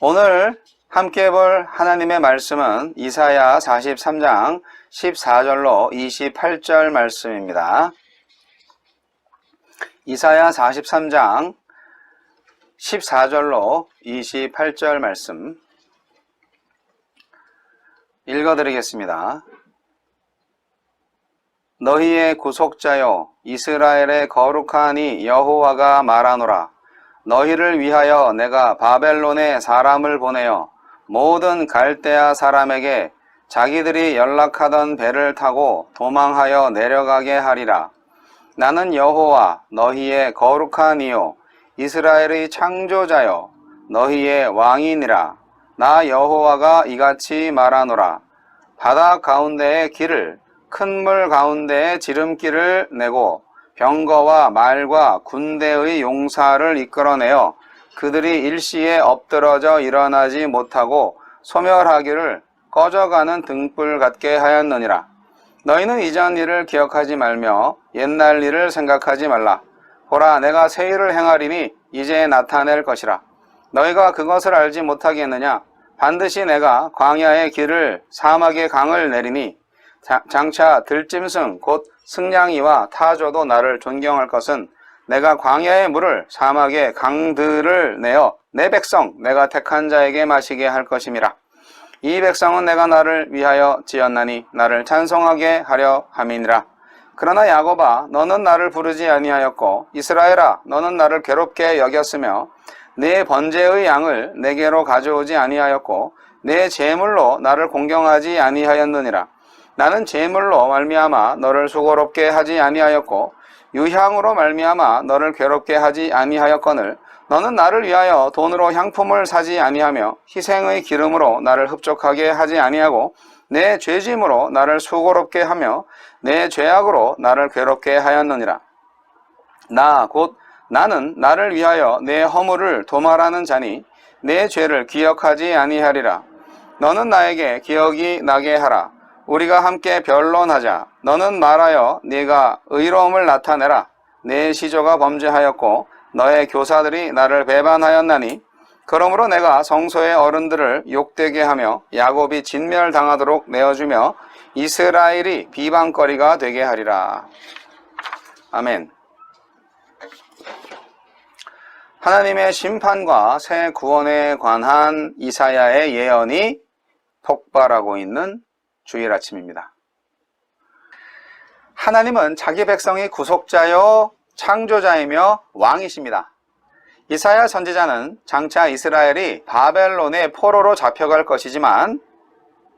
오늘 함께 볼 하나님의 말씀은 이사야 43장 14절로 28절 말씀입니다. 이사야 43장 14절로 28절 말씀 읽어드리겠습니다. 너희의 구속자여 이스라엘의 거룩하니 여호와가 말하노라. 너희를 위하여 내가 바벨론에 사람을 보내어 모든 갈대아 사람에게 자기들이 연락하던 배를 타고 도망하여 내려가게 하리라. 나는 여호와 너희의 거룩한 이요 이스라엘의 창조자여 너희의 왕이니라. 나 여호와가 이같이 말하노라. 바다 가운데의 길을 큰 물 가운데에 지름길을 내고 병거와 말과 군대의 용사를 이끌어내어 그들이 일시에 엎드러져 일어나지 못하고 소멸하기를 꺼져가는 등불 같게 하였느니라. 너희는 이전 일을 기억하지 말며 옛날 일을 생각하지 말라. 보라, 내가 새 일을 행하리니 이제 나타낼 것이라. 너희가 그것을 알지 못하겠느냐? 반드시 내가 광야의 길을 사막의 강을 내리니 장차 들짐승 곧 승냥이와 타조도 나를 존경할 것은 내가 광야의 물을 사막의 강들을 내어 내 백성 내가 택한 자에게 마시게 할 것임이라. 이 백성은 내가 나를 위하여 지었나니 나를 찬송하게 하려 함이니라. 그러나 야곱아 너는 나를 부르지 아니하였고 이스라엘아 너는 나를 괴롭게 여겼으며 내 번제의 양을 내게로 가져오지 아니하였고 내 제물로 나를 공경하지 아니하였느니라. 나는 제물로 말미암아 너를 수고롭게 하지 아니하였고 유향으로 말미암아 너를 괴롭게 하지 아니하였거늘 너는 나를 위하여 돈으로 향품을 사지 아니하며 희생의 기름으로 나를 흡족하게 하지 아니하고 내 죄짐으로 나를 수고롭게 하며 내 죄악으로 나를 괴롭게 하였느니라. 나 곧 나는 나를 위하여 내 허물을 도말하는 자니 내 죄를 기억하지 아니하리라. 너는 나에게 기억이 나게 하라. 우리가 함께 변론하자. 너는 말하여 네가 의로움을 나타내라. 내 시조가 범죄하였고 너의 교사들이 나를 배반하였나니 그러므로 내가 성소의 어른들을 욕되게 하며 야곱이 진멸당하도록 내어주며 이스라엘이 비방거리가 되게 하리라. 아멘. 하나님의 심판과 새 구원에 관한 이사야의 예언이 폭발하고 있는 주일 아침입니다. 하나님은 자기 백성의 구속자요 창조자이며 왕이십니다. 이사야 선지자는 장차 이스라엘이 바벨론의 포로로 잡혀갈 것이지만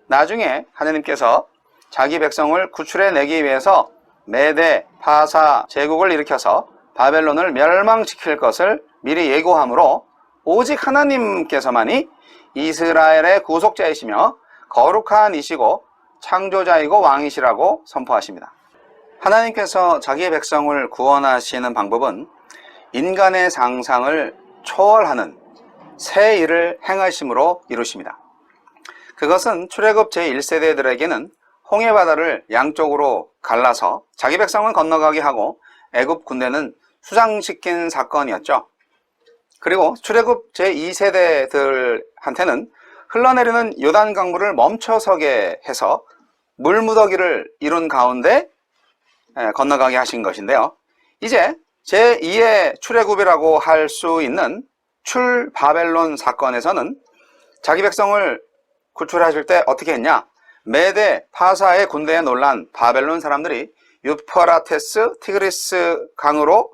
나중에 하나님께서 자기 백성을 구출해내기 위해서 메대, 파사 제국을 일으켜서 바벨론을 멸망시킬 것을 미리 예고하므로 오직 하나님께서만이 이스라엘의 구속자이시며 거룩한 이시고 창조자이고 왕이시라고 선포하십니다. 하나님께서 자기의 백성을 구원하시는 방법은 인간의 상상을 초월하는 새 일을 행하심으로 이루십니다. 그것은 출애굽 제1세대들에게는 홍해바다를 양쪽으로 갈라서 자기 백성을 건너가게 하고 애굽 군대는 수장시킨 사건이었죠. 그리고 출애굽 제2세대들한테는 흘러내리는 요단 강물을 멈춰서게 해서 물무더기를 이룬 가운데 건너가게 하신 것인데요. 이제 제2의 출애굽이라고 할 수 있는 출바벨론 사건에서는 자기 백성을 구출하실 때 어떻게 했냐? 메대 파사의 군대에 놀란 바벨론 사람들이 유퍼라테스 티그리스 강으로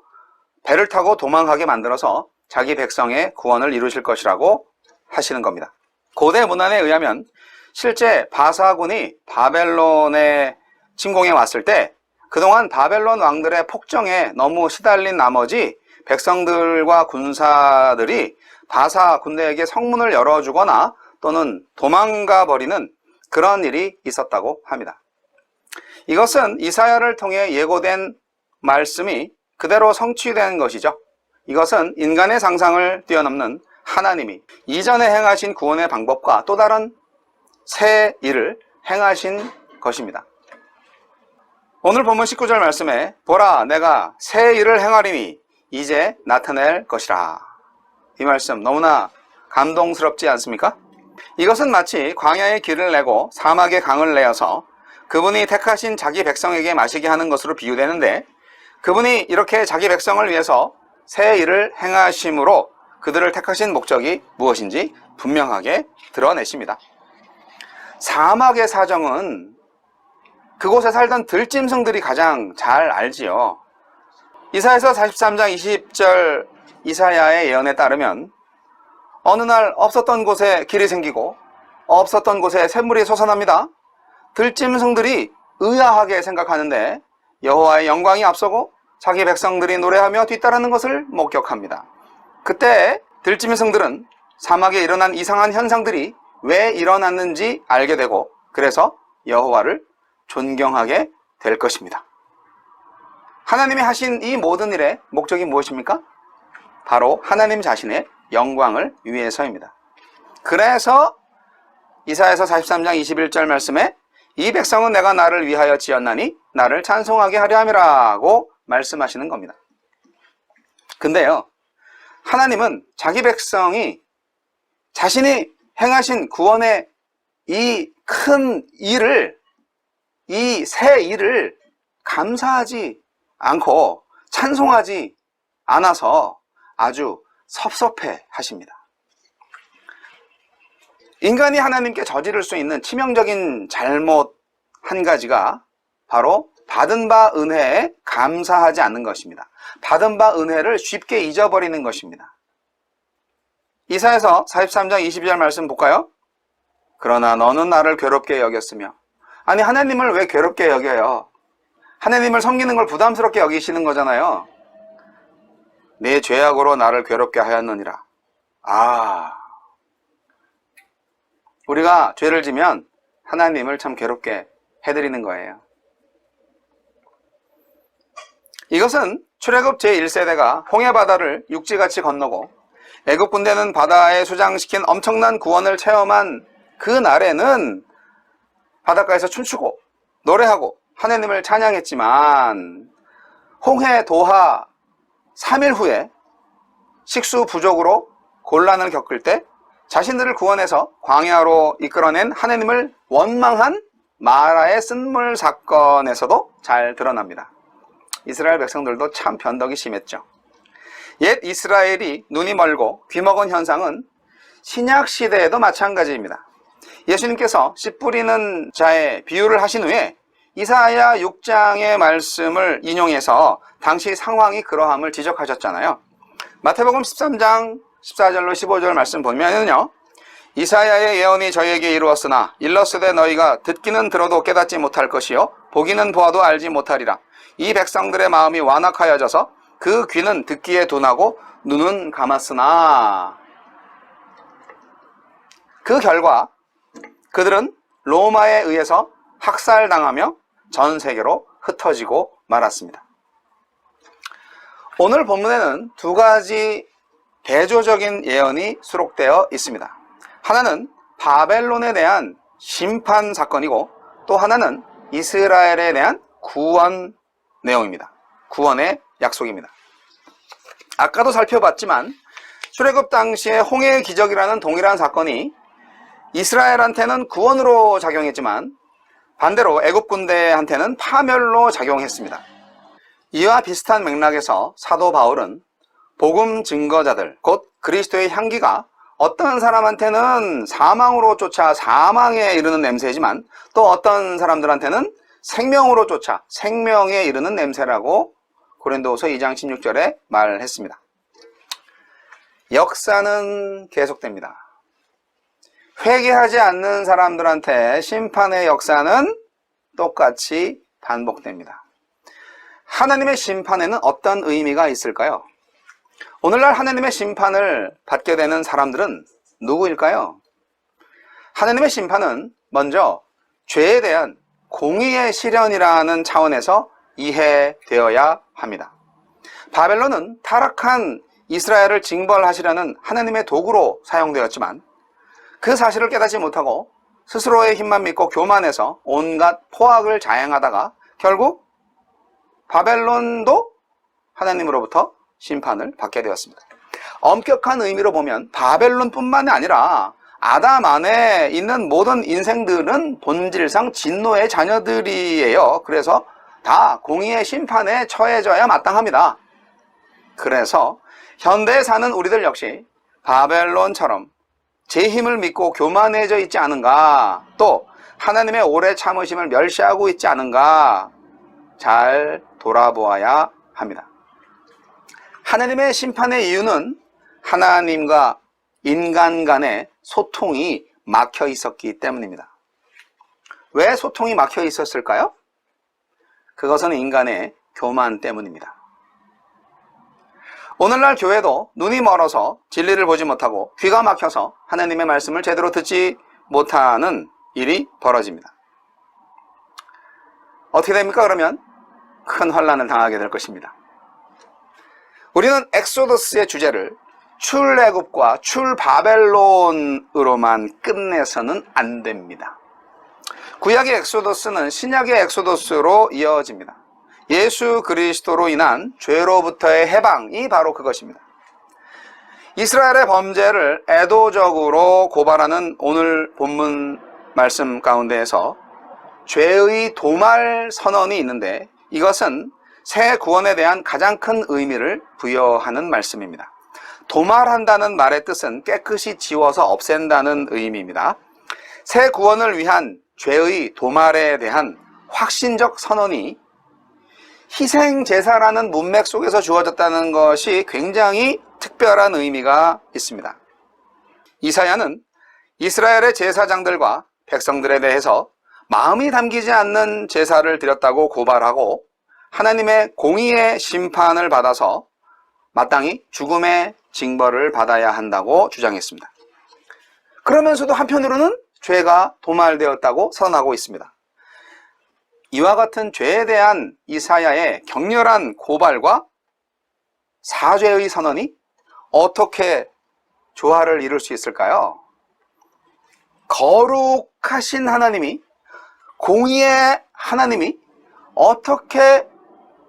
배를 타고 도망가게 만들어서 자기 백성의 구원을 이루실 것이라고 하시는 겁니다. 고대 문헌에 의하면 실제 바사군이 바벨론에 침공해 왔을 때 그동안 바벨론 왕들의 폭정에 너무 시달린 나머지 백성들과 군사들이 바사 군대에게 성문을 열어주거나 또는 도망가 버리는 그런 일이 있었다고 합니다. 이것은 이사야를 통해 예고된 말씀이 그대로 성취된 것이죠. 이것은 인간의 상상을 뛰어넘는 하나님이 이전에 행하신 구원의 방법과 또 다른 새 일을 행하신 것입니다. 오늘 본문 19절 말씀에 보라 내가 새 일을 행하리니 이제 나타낼 것이라. 이 말씀 너무나 감동스럽지 않습니까? 이것은 마치 광야의 길을 내고 사막의 강을 내어서 그분이 택하신 자기 백성에게 마시게 하는 것으로 비유되는데, 그분이 이렇게 자기 백성을 위해서 새 일을 행하심으로 그들을 택하신 목적이 무엇인지 분명하게 드러내십니다. 사막의 사정은 그곳에 살던 들짐승들이 가장 잘 알지요. 이사야서 43장 20절 이사야의 예언에 따르면 어느 날 없었던 곳에 길이 생기고 없었던 곳에 샘물이 솟아납니다. 들짐승들이 의아하게 생각하는데 여호와의 영광이 앞서고 자기 백성들이 노래하며 뒤따르는 것을 목격합니다. 그때 들짐승들은 사막에 일어난 이상한 현상들이 왜 일어났는지 알게 되고, 그래서 여호와를 존경하게 될 것입니다. 하나님이 하신 이 모든 일의 목적이 무엇입니까? 바로 하나님 자신의 영광을 위해서입니다. 그래서 이사야서 43장 21절 말씀에 이 백성은 내가 나를 위하여 지었나니 나를 찬송하게 하려 함이라고 말씀하시는 겁니다. 근데요, 하나님은 자기 백성이 자신이 행하신 구원의 이 큰 일을, 이 새 일을 감사하지 않고 찬송하지 않아서 아주 섭섭해 하십니다. 인간이 하나님께 저지를 수 있는 치명적인 잘못 한 가지가 바로 받은 바 은혜에 감사하지 않는 것입니다. 받은 바 은혜를 쉽게 잊어버리는 것입니다. 이사야서 43장 22절 말씀 볼까요? 그러나 너는 나를 괴롭게 여겼으며. 아니, 하나님을 왜 괴롭게 여겨요? 하나님을 섬기는 걸 부담스럽게 여기시는 거잖아요. 내 죄악으로 나를 괴롭게 하였느니라. 우리가 죄를 지면 하나님을 참 괴롭게 해드리는 거예요. 이것은 출애굽 제1세대가 홍해바다를 육지같이 건너고 애굽 군대는 바다에 수장시킨 엄청난 구원을 체험한 그 날에는 바닷가에서 춤추고 노래하고 하나님을 찬양했지만, 홍해 도하 3일 후에 식수 부족으로 곤란을 겪을 때 자신들을 구원해서 광야로 이끌어낸 하나님을 원망한 마라의 쓴물 사건에서도 잘 드러납니다. 이스라엘 백성들도 참 변덕이 심했죠. 옛 이스라엘이 눈이 멀고 귀먹은 현상은 신약 시대에도 마찬가지입니다. 예수님께서 씨 뿌리는 자의 비유를 하신 후에 이사야 6장의 말씀을 인용해서 당시 상황이 그러함을 지적하셨잖아요. 마태복음 13장 14절로 15절 말씀 보면은요, 이사야의 예언이 저희에게 이루었으나 일렀으되 너희가 듣기는 들어도 깨닫지 못할 것이요 보기는 보아도 알지 못하리라. 이 백성들의 마음이 완악하여져서 그 귀는 듣기에 둔하고 눈은 감았으나. 그 결과 그들은 로마에 의해서 학살당하며 전 세계로 흩어지고 말았습니다. 오늘 본문에는 두 가지 대조적인 예언이 수록되어 있습니다. 하나는 바벨론에 대한 심판 사건이고, 또 하나는 이스라엘에 대한 구원 내용입니다. 구원의 약속입니다. 아까도 살펴봤지만 출애굽 당시의 홍해의 기적이라는 동일한 사건이 이스라엘한테는 구원으로 작용했지만 반대로 애굽 군대한테는 파멸로 작용했습니다. 이와 비슷한 맥락에서 사도 바울은 복음 증거자들, 곧 그리스도의 향기가 어떤 사람한테는 사망으로 쫓아 사망에 이르는 냄새지만 또 어떤 사람들한테는 생명으로 쫓아 생명에 이르는 냄새라고 고린도후서 2장 16절에 말했습니다. 역사는 계속됩니다. 회개하지 않는 사람들한테 심판의 역사는 똑같이 반복됩니다. 하나님의 심판에는 어떤 의미가 있을까요? 오늘날 하나님의 심판을 받게 되는 사람들은 누구일까요? 하나님의 심판은 먼저 죄에 대한 공의의 실현이라는 차원에서 이해되어야 합니다. 바벨론은 타락한 이스라엘을 징벌하시려는 하나님의 도구로 사용되었지만 그 사실을 깨닫지 못하고 스스로의 힘만 믿고 교만해서 온갖 포악을 자행하다가 결국 바벨론도 하나님으로부터 심판을 받게 되었습니다. 엄격한 의미로 보면 바벨론뿐만이 아니라 아담 안에 있는 모든 인생들은 본질상 진노의 자녀들이에요. 그래서 다 공의의 심판에 처해져야 마땅합니다. 그래서 현대에 사는 우리들 역시 바벨론처럼 제 힘을 믿고 교만해져 있지 않은가, 또 하나님의 오래 참으심을 멸시하고 있지 않은가 잘 돌아보아야 합니다. 하나님의 심판의 이유는 하나님과 인간 간의 소통이 막혀 있었기 때문입니다. 왜 소통이 막혀 있었을까요? 그것은 인간의 교만 때문입니다. 오늘날 교회도 눈이 멀어서 진리를 보지 못하고 귀가 막혀서 하나님의 말씀을 제대로 듣지 못하는 일이 벌어집니다. 어떻게 됩니까? 그러면 큰 환난을 당하게 될 것입니다. 우리는 엑소더스의 주제를 출애굽과 출바벨론으로만 끝내서는 안 됩니다. 구약의 엑소더스는 신약의 엑소더스로 이어집니다. 예수 그리스도로 인한 죄로부터의 해방이 바로 그것입니다. 이스라엘의 범죄를 애도적으로 고발하는 오늘 본문 말씀 가운데에서 죄의 도말 선언이 있는데, 이것은 새 구원에 대한 가장 큰 의미를 부여하는 말씀입니다. 도말한다는 말의 뜻은 깨끗이 지워서 없앤다는 의미입니다. 새 구원을 위한 죄의 도말에 대한 확신적 선언이 희생제사라는 문맥 속에서 주어졌다는 것이 굉장히 특별한 의미가 있습니다. 이사야는 이스라엘의 제사장들과 백성들에 대해서 마음이 담기지 않는 제사를 드렸다고 고발하고 하나님의 공의의 심판을 받아서 마땅히 죽음의 징벌을 받아야 한다고 주장했습니다. 그러면서도 한편으로는 죄가 도말되었다고 선언하고 있습니다. 이와 같은 죄에 대한 이사야의 격렬한 고발과 사죄의 선언이 어떻게 조화를 이룰 수 있을까요? 거룩하신 하나님이, 공의의 하나님이 어떻게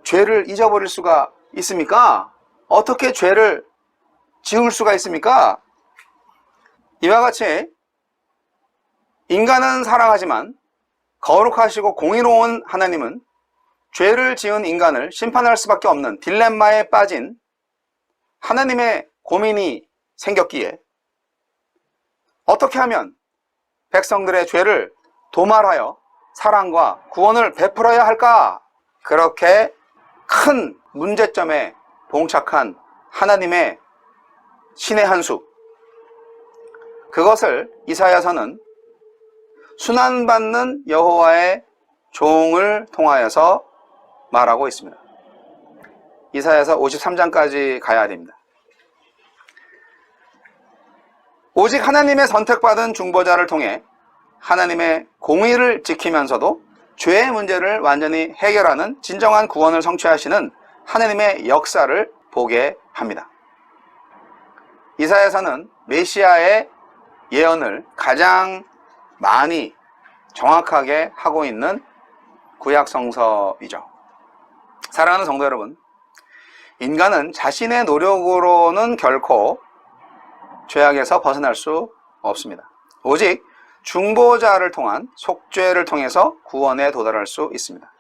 죄를 잊어버릴 수가 있습니까? 어떻게 죄를 지울 수가 있습니까? 이와 같이 인간은 사랑하지만 거룩하시고 공의로운 하나님은 죄를 지은 인간을 심판할 수밖에 없는 딜레마에 빠진 하나님의 고민이 생겼기에 어떻게 하면 백성들의 죄를 도말하여 사랑과 구원을 베풀어야 할까? 그렇게 큰 문제점에 봉착한 하나님의 신의 한 수, 그것을 이사야서는 순환받는 여호와의 종을 통하여서 말하고 있습니다. 이사야서 53장까지 가야 됩니다. 오직 하나님의 선택받은 중보자를 통해 하나님의 공의를 지키면서도 죄의 문제를 완전히 해결하는 진정한 구원을 성취하시는 하나님의 역사를 보게 합니다. 이사야서는 메시아의 예언을 가장 많이 정확하게 하고 있는 구약 성서이죠. 사랑하는 성도 여러분, 인간은 자신의 노력으로는 결코 죄악에서 벗어날 수 없습니다. 오직 중보자를 통한 속죄를 통해서 구원에 도달할 수 있습니다.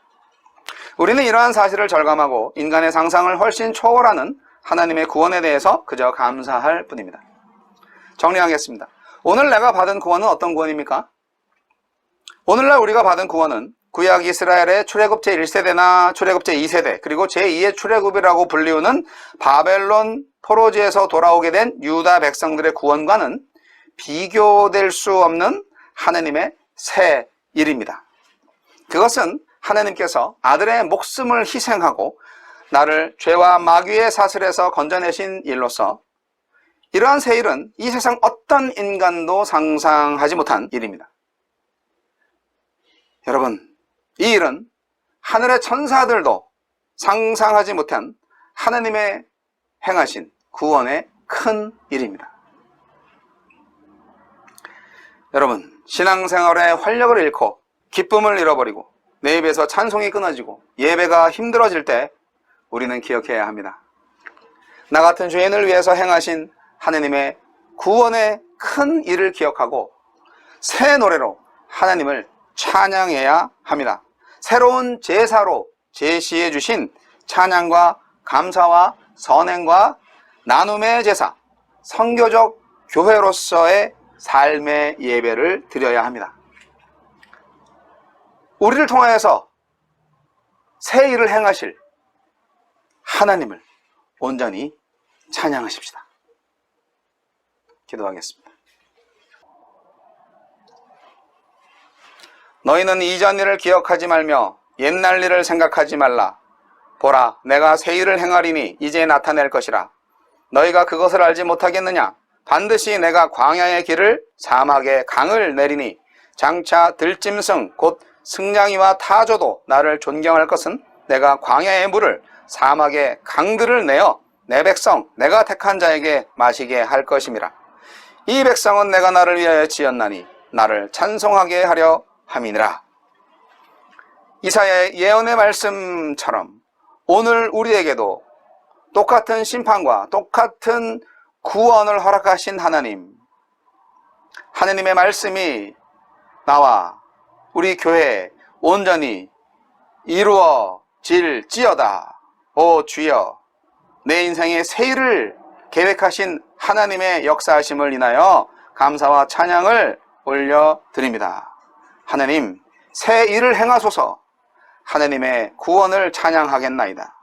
우리는 이러한 사실을 절감하고 인간의 상상을 훨씬 초월하는 하나님의 구원에 대해서 그저 감사할 뿐입니다. 정리하겠습니다. 오늘 내가 받은 구원은 어떤 구원입니까? 오늘날 우리가 받은 구원은 구약 이스라엘의 출애굽 제1세대나 출애굽 제2세대, 그리고 제2의 출애굽이라고 불리우는 바벨론 포로지에서 돌아오게 된 유다 백성들의 구원과는 비교될 수 없는 하나님의 새 일입니다. 그것은 하나님께서 아들의 목숨을 희생하고 나를 죄와 마귀의 사슬에서 건져내신 일로서 이러한 새 일은 이 세상 어떤 인간도 상상하지 못한 일입니다. 여러분, 이 일은 하늘의 천사들도 상상하지 못한 하나님의 행하신 구원의 큰 일입니다. 여러분, 신앙생활의 활력을 잃고 기쁨을 잃어버리고 내 입에서 찬송이 끊어지고 예배가 힘들어질 때 우리는 기억해야 합니다. 나 같은 죄인을 위해서 행하신 하느님의 구원의 큰 일을 기억하고 새 노래로 하나님을 찬양해야 합니다. 새로운 제사로 제시해 주신 찬양과 감사와 선행과 나눔의 제사, 선교적 교회로서의 삶의 예배를 드려야 합니다. 우리를 통하여서 새 일을 행하실 하나님을 온전히 찬양하십시다. 기도하겠습니다. 너희는 이전 일을 기억하지 말며 옛날 일을 생각하지 말라. 보라, 내가 새 일을 행하리니 이제 나타낼 것이라. 너희가 그것을 알지 못하겠느냐? 반드시 내가 광야의 길을 사막의 강을 내리니 장차 들짐승 곧 승냥이와 타조도 나를 존경할 것은 내가 광야의 물을 사막의 강들을 내어 내 백성 내가 택한 자에게 마시게 할 것임이라. 이 백성은 내가 나를 위하여 지었나니 나를 찬송하게 하려 함이니라. 이사야의 예언의 말씀처럼 오늘 우리에게도 똑같은 심판과 똑같은 구원을 허락하신 하나님, 하느님의 말씀이 나와 우리 교회에 온전히 이루어질지어다. 오 주여, 내 인생의 새 일을 계획하신 하나님의 역사하심을 인하여 감사와 찬양을 올려드립니다. 하나님, 새 일을 행하소서. 하나님의 구원을 찬양하겠나이다.